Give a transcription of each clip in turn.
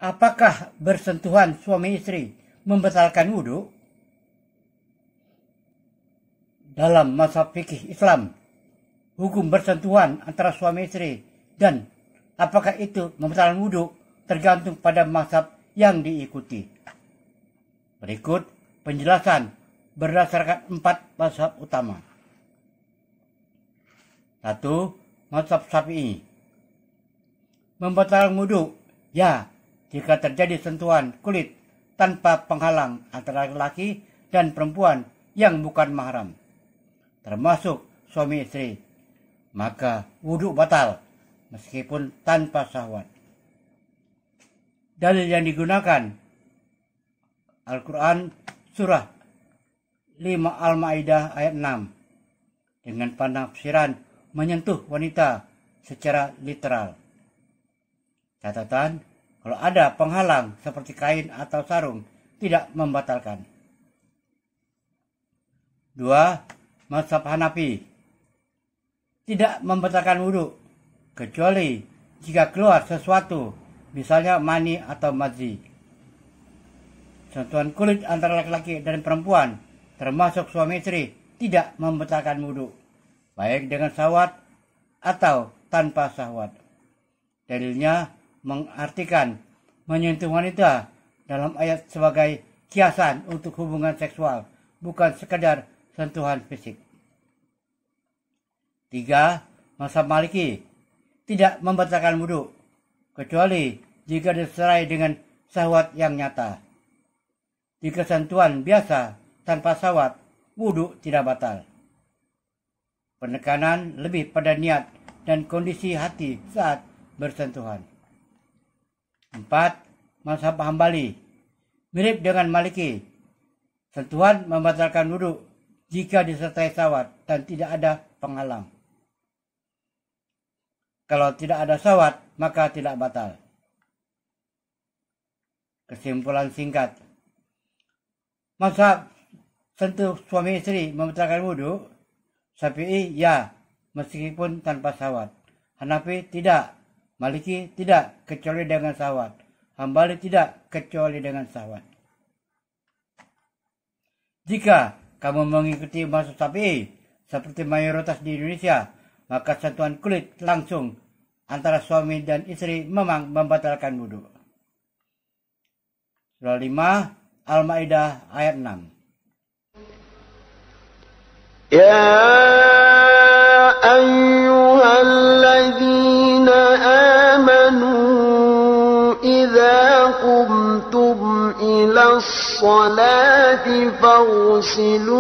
Apakah bersentuhan suami istri membatalkan wudhu? Dalam mazhab fikih Islam, hukum bersentuhan antara suami istri dan apakah itu membatalkan wudhu tergantung pada mazhab yang diikuti. Berikut penjelasan berdasarkan 4 mazhab utama. 1. Mazhab Syafi'i. Membatalkan wudhu, ya, jika terjadi sentuhan kulit tanpa penghalang antara laki-laki dan perempuan yang bukan mahram, termasuk suami istri, maka wudhu batal meskipun tanpa syahwat. Dalil yang digunakan Al-Quran surah 5 Al-Ma'idah ayat 6 dengan penafsiran menyentuh wanita secara literal. Catatan, kalau ada penghalang seperti kain atau sarung, tidak membatalkan. 2. Mazhab Hanafi. Tidak membatalkan wudhu, kecuali jika keluar sesuatu, misalnya mani atau madzi. Sentuhan kulit antara laki-laki dan perempuan, termasuk suami istri, tidak membatalkan wudhu, baik dengan syahwat atau tanpa syahwat. Dalilnya mengartikan menyentuh wanita dalam ayat sebagai kiasan untuk hubungan seksual, bukan sekedar sentuhan fisik. 3. Mazhab Maliki. Tidak membatalkan wudhu, kecuali jika diserai dengan syahwat yang nyata. Jika sentuhan biasa tanpa syahwat, wudhu tidak batal. Penekanan lebih pada niat dan kondisi hati saat bersentuhan. 4. Mazhab Hambali. Mirip dengan Maliki, sentuhan membatalkan wudhu jika disertai syahwat dan tidak ada penghalang. Kalau tidak ada syahwat, maka tidak batal. Kesimpulan singkat. Mazhab sentuh suami istri membatalkan wudhu. Syafi'i ya, meskipun tanpa syahwat. Hanafi tidak. Maliki tidak, kecuali dengan syahwat. Hambali tidak, kecuali dengan syahwat. Jika kamu mengikuti mazhab Syafi'i seperti mayoritas di Indonesia, maka sentuhan kulit langsung antara suami dan istri memang membatalkan wudhu. Surah 5 Al-Ma'idah ayat 6. Ya ayyuhalladzina amanu idza qumtum ilas salati faghsilu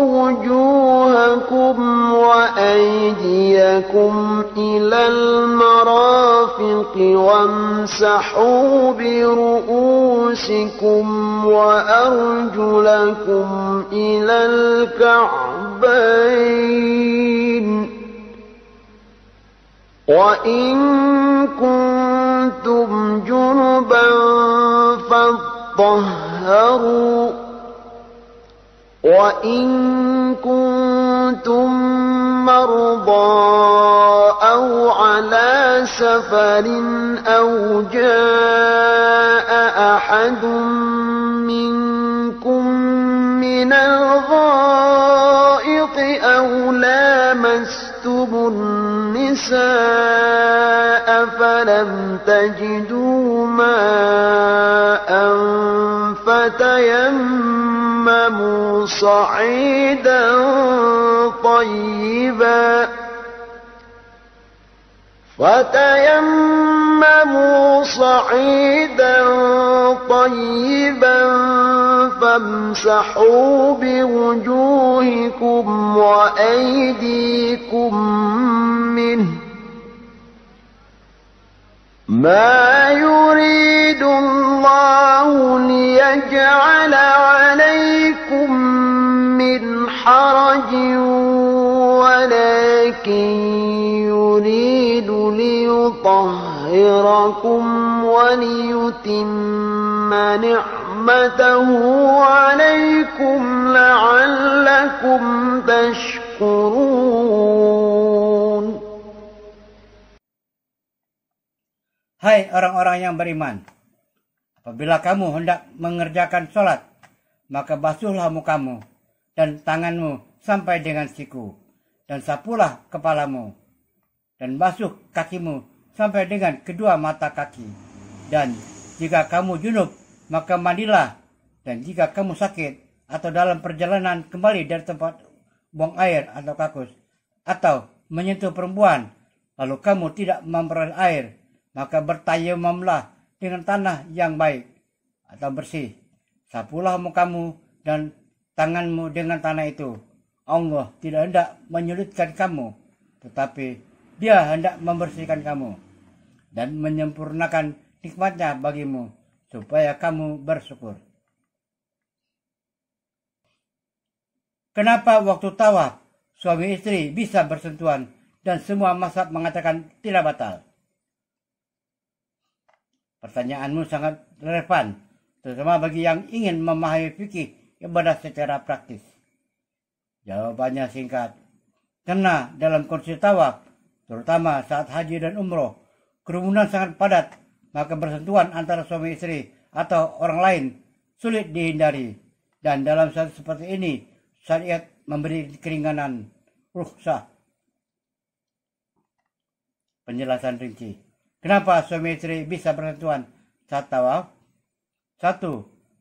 wujuhakum wa aydiyakum ilal marafiqi wamsahu bi ru'usikum wa arjulakum ilal ka'bayn wa in kuntum junuban fattahharu وَإِن كُنتُم مَّرْضَىٰ أَوْ عَلَىٰ سَفَرٍ أَوْ جَاءَ أَحَدٌ مِّنكُم مِّنَ الْغَائِطِ أَوْ لَامَسْتُمُ النِّسَاءَ فَلَمْ تَجِدُوا مَاءً فتيمموا صعيدا طيبا فامسحوا بوجوهكم وأيديكم منه ما يريد الله ليجعل عليكم من حرج ولكن يريد ليطهركم وليتم نعمته عليكم لعلكم تشكرون. Hai orang-orang yang beriman, Apabila kamu hendak mengerjakan sholat, maka basuhlah mukamu dan tanganmu sampai dengan siku, dan sapulah kepalamu, dan basuh kakimu sampai dengan kedua mata kaki. Dan jika kamu junub, maka mandilah. Dan jika kamu sakit atau dalam perjalanan kembali dari tempat buang air atau kakus, atau menyentuh perempuan, lalu kamu tidak memperoleh air, maka bertayamumlah dengan tanah yang baik atau bersih. Sapulah mukamu dan tanganmu dengan tanah itu. Allah tidak hendak menyulitkan kamu, tetapi Dia hendak membersihkan kamu dan menyempurnakan nikmatnya bagimu, supaya kamu bersyukur. Kenapa waktu tawaf suami istri bisa bersentuhan dan semua mazhab mengatakan tidak batal? Pertanyaanmu sangat relevan, terutama bagi yang ingin memahami fikih ibadah secara praktis. Jawabannya singkat. Karena dalam kondisi tawaf, terutama saat haji dan umroh, kerumunan sangat padat, maka bersentuhan antara suami istri atau orang lain sulit dihindari. Dan dalam saat seperti ini, syariat memberi keringanan rukhsah. Penjelasan rinci. Kenapa suami istri bisa bersentuhan saat tawaf? 1.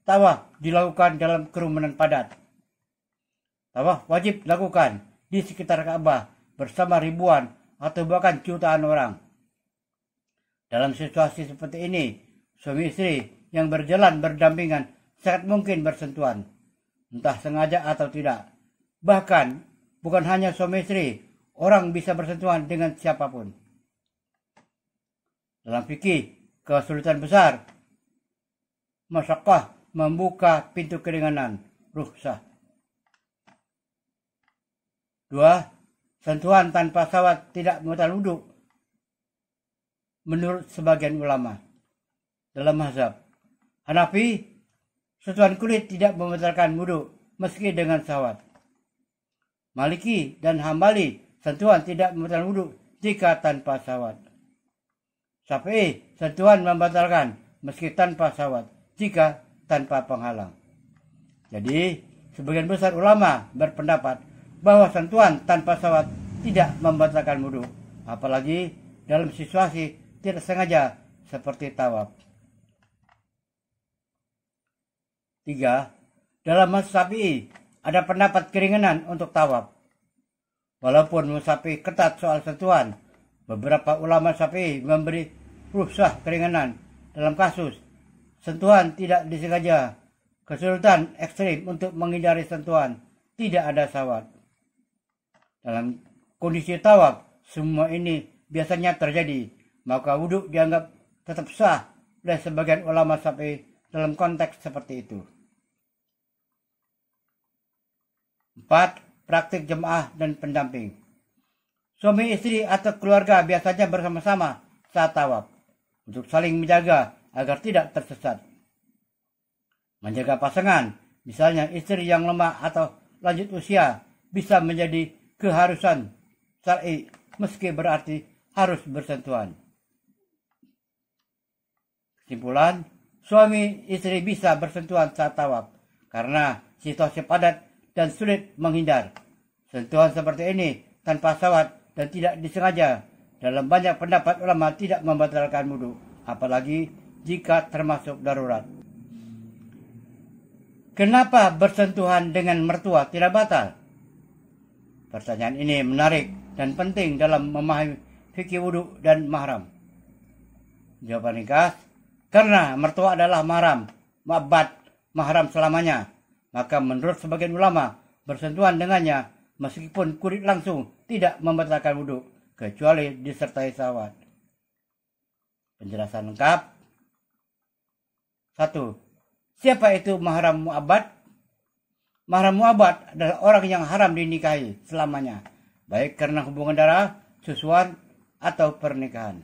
Tawaf dilakukan dalam kerumunan padat. Tawaf wajib dilakukan di sekitar Ka'bah bersama ribuan atau bahkan jutaan orang. Dalam situasi seperti ini, suami istri yang berjalan berdampingan sangat mungkin bersentuhan, entah sengaja atau tidak. Bahkan, bukan hanya suami istri, orang bisa bersentuhan dengan siapapun. Dalam fikih, kesulitan besar, masyaqqah membuka pintu keringanan, rukhsah. 2. Sentuhan tanpa syahwat tidak membatalkan wudu. Menurut sebagian ulama dalam mazhab Hanafi, sentuhan kulit tidak membatalkan wudu meski dengan syahwat. Maliki dan Hambali, sentuhan tidak membatalkan wudu jika tanpa syahwat. Syafi'i, sentuhan membatalkan meski tanpa syahwat jika tanpa penghalang. Jadi, sebagian besar ulama berpendapat bahwa sentuhan tanpa syahwat tidak membatalkan wudu, apalagi dalam situasi tidak sengaja seperti tawaf. 3. Dalam mazhab Syafi'i ada pendapat keringanan untuk tawaf. Walaupun mazhab Syafi'i ketat soal sentuhan, beberapa ulama Syafi'i memberi rukhsah keringanan dalam kasus sentuhan tidak disengaja, kesulitan ekstrim untuk menghindari sentuhan, tidak ada syahwat. Dalam kondisi tawaf, semua ini biasanya terjadi, maka wudhu dianggap tetap sah oleh sebagian ulama Syafi'i dalam konteks seperti itu. 4. Praktik jemaah dan pendamping. Suami istri atau keluarga biasanya bersama-sama saat tawaf untuk saling menjaga agar tidak tersesat. Menjaga pasangan, misalnya istri yang lemah atau lanjut usia, bisa menjadi keharusan syar'i meski berarti harus bersentuhan. Kesimpulan, suami istri bisa bersentuhan saat tawaf karena situasi padat dan sulit menghindar. Sentuhan seperti ini tanpa syahwat dan tidak disengaja dalam banyak pendapat ulama tidak membatalkan wudu, apalagi jika termasuk darurat. Kenapa bersentuhan dengan mertua tidak batal? Pertanyaan ini menarik dan penting dalam memahami fikih wudu dan mahram. Jawaban ringkas, karena mertua adalah mahram, mu'abbad, mahram selamanya, maka menurut sebagian ulama, bersentuhan dengannya meskipun kulit langsung tidak membatalkan wudu, kecuali disertai syahwat. Penjelasan lengkap. 1. Siapa itu mahram mu'abbad? Mahram mu'abbad adalah orang yang haram dinikahi selamanya, baik karena hubungan darah, susuan, atau pernikahan.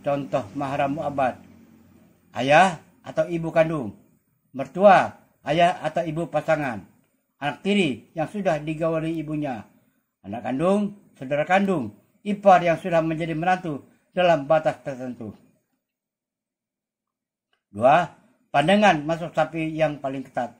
Contoh mahram mu'abbad: ayah atau ibu kandung, mertua, ayah atau ibu pasangan, anak tiri yang sudah digauli ibunya, anak kandung, saudara kandung, ipar yang sudah menjadi menantu dalam batas tertentu. 2. pandangan mazhab Syafi'i yang paling ketat.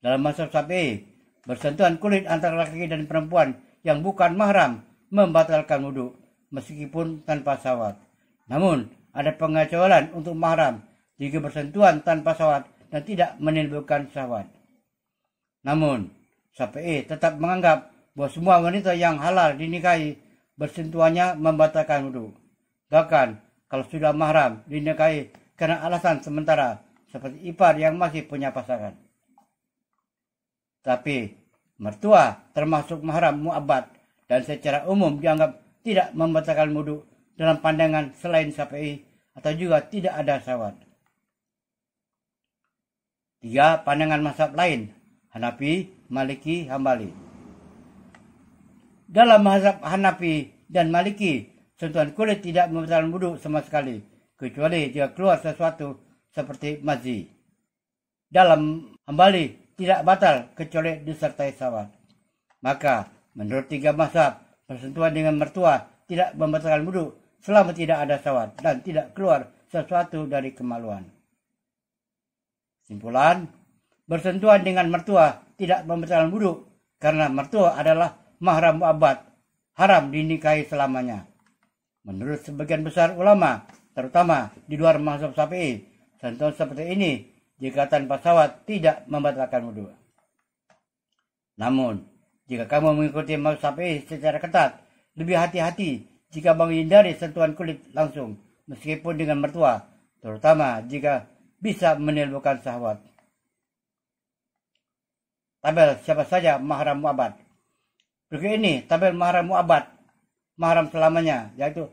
Dalam mazhab Syafi'i, bersentuhan kulit antara laki dan perempuan yang bukan mahram membatalkan wudhu meskipun tanpa syahwat. Namun, ada pengecualian untuk mahram jika bersentuhan tanpa syahwat dan tidak menimbulkan syahwat. Namun, Syafi'i tetap menganggap bahwa semua wanita yang halal dinikahi bersentuhannya membatalkan wudhu. Bahkan, kalau sudah mahram dinikahi karena alasan sementara, seperti ipar yang masih punya pasangan. Tapi, mertua termasuk mahram mu'abbad dan secara umum dianggap tidak membatalkan wudhu dalam pandangan selain Syafi'i atau juga tidak ada syahwat. 3. Pandangan mazhab lain, Hanafi, Maliki, Hambali. Dalam mazhab Hanafi dan Maliki, sentuhan kulit tidak membatalkan wudhu sama sekali, kecuali jika keluar sesuatu seperti mazi. Dalam Hambali tidak batal kecuali disertai syahwat. Maka, menurut 3 mazhab, bersentuhan dengan mertua tidak membatalkan wudhu selama tidak ada syahwat dan tidak keluar sesuatu dari kemaluan. Simpulan, bersentuhan dengan mertua tidak membatalkan wudhu karena mertua adalah mahram mu'abbad, haram dinikahi selamanya. Menurut sebagian besar ulama, terutama di luar mazhab Syafi'i, sentuhan seperti ini jika tanpa syahwat tidak membatalkan wudhu. Namun, jika kamu mengikuti mazhab Syafi'i secara ketat, lebih hati-hati jika menghindari sentuhan kulit langsung, meskipun dengan mertua, terutama jika bisa menimbulkan syahwat. Tabel siapa saja mahram mu'abbad. Berikut ini tabel mahram mu'abbad, mahram selamanya, yaitu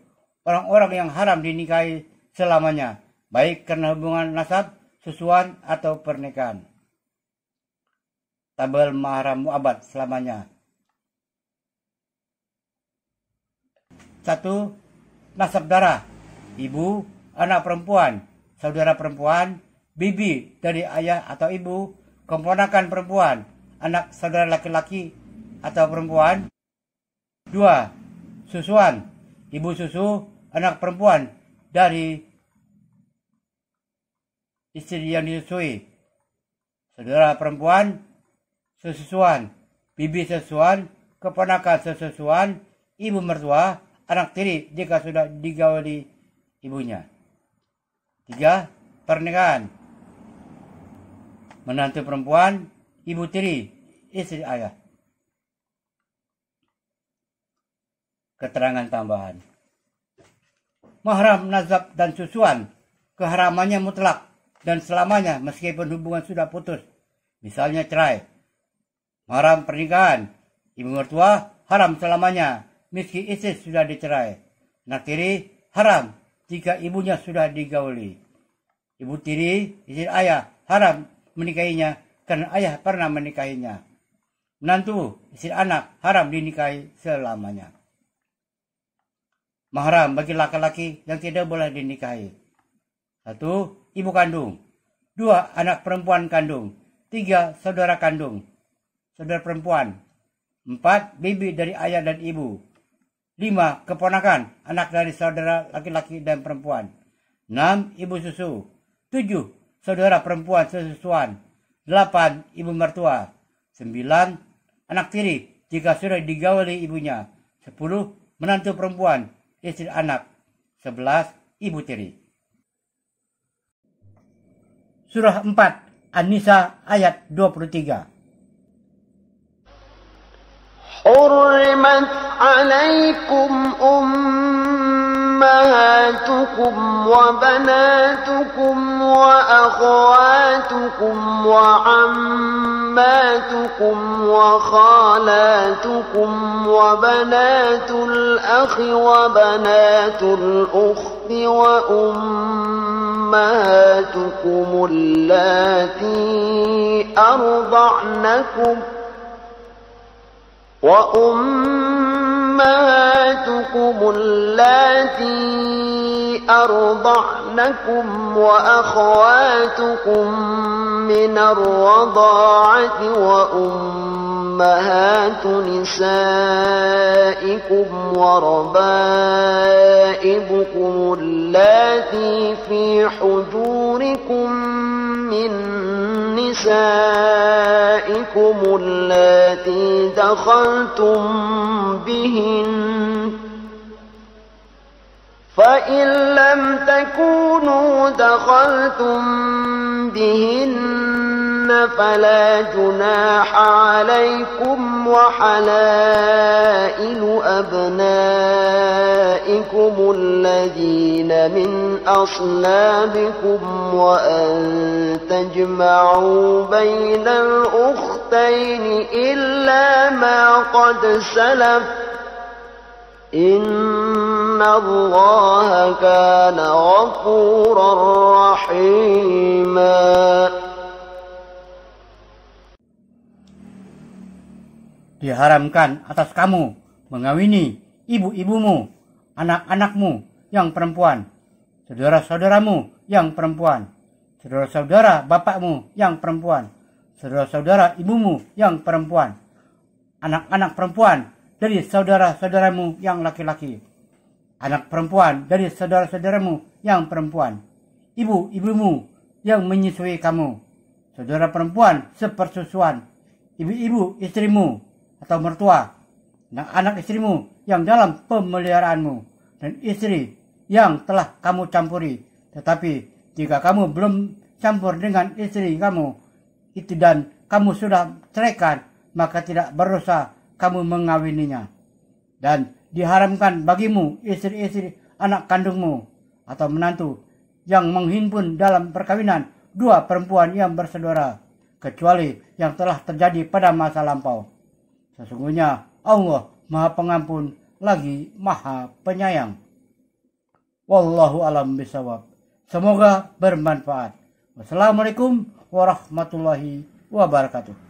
orang-orang yang haram dinikahi selamanya, baik karena hubungan nasab, susuan, atau pernikahan. Tabel mahram mu'abbad selamanya. 1. Nasab darah, ibu, anak perempuan, saudara perempuan, bibi dari ayah atau ibu, keponakan perempuan, anak saudara laki-laki atau perempuan. 2. Susuan, ibu susu, anak perempuan dari istri yang disusui, saudara perempuan, sesusuan, bibi sesusuan, keponakan sesusuan, ibu mertua, anak tiri jika sudah digauli ibunya. 3. Pernikahan, menantu perempuan, ibu tiri, istri ayah. Keterangan tambahan. Mahram nazab dan susuan, keharamannya mutlak dan selamanya meskipun hubungan sudah putus, misalnya cerai. Mahram pernikahan, ibu mertua haram selamanya meski istri sudah dicerai. Anak tiri haram jika ibunya sudah digauli. Ibu tiri, istri ayah haram menikahinya karena ayah pernah menikahinya. Menantu, istri anak haram dinikahi selamanya. Mahram bagi laki-laki yang tidak boleh dinikahi. 1. Ibu kandung. 2. Anak perempuan kandung. 3. Saudara kandung, saudara perempuan. 4. Bibi dari ayah dan ibu. 5. Keponakan, anak dari saudara laki-laki dan perempuan. 6. Ibu susu. 7. Saudara perempuan sesusuan. 8. Ibu mertua. 9. Anak tiri jika sudah digauli ibunya. 10. Menantu perempuan, istri anak. 11. Ibu tiri. Surah 4 An-Nisa ayat 23. حرمت عليكم أمهاتكم وبناتكم وأخواتكم وعماتكم وخالاتكم وبنات الأخ وبنات الأخت وأمهاتكم اللاتي أرضعنكم وأخواتكم من الرضاعة وأمهات نسائكم وربائبكم اللاتي في حجوركم من نسائكم اللاتي دخلتم بهن فإن لم تكونوا دخلتم بهن فلا جناح عليكم وحلائل أبنائكم الذين من أصلابكم وأن تجمعوا بين الأختين إلا ما قد سلف إن الله كان غفورا رحيما. Diharamkan atas kamu mengawini ibu-ibumu, anak-anakmu yang perempuan, saudara-saudaramu yang perempuan, saudara-saudara bapakmu yang perempuan, saudara-saudara ibumu yang perempuan, anak-anak perempuan dari saudara-saudaramu yang laki-laki, anak perempuan dari saudara-saudaramu yang perempuan, ibu-ibumu yang menyusui kamu, saudara perempuan sepersusuan, ibu-ibu istrimu atau mertua, anak istrimu yang dalam pemeliharaanmu, dan istri yang telah kamu campuri. Tetapi jika kamu belum campur dengan istri kamu itu dan kamu sudah ceraikan, maka tidak berdosa kamu mengawininya. Dan diharamkan bagimu istri-istri anak kandungmu atau menantu yang menghimpun dalam perkawinan dua perempuan yang bersaudara, kecuali yang telah terjadi pada masa lampau. Sesungguhnya Allah Maha Pengampun lagi Maha Penyayang. Wallahu alam bisawab. Semoga bermanfaat. Wassalamualaikum warahmatullahi wabarakatuh.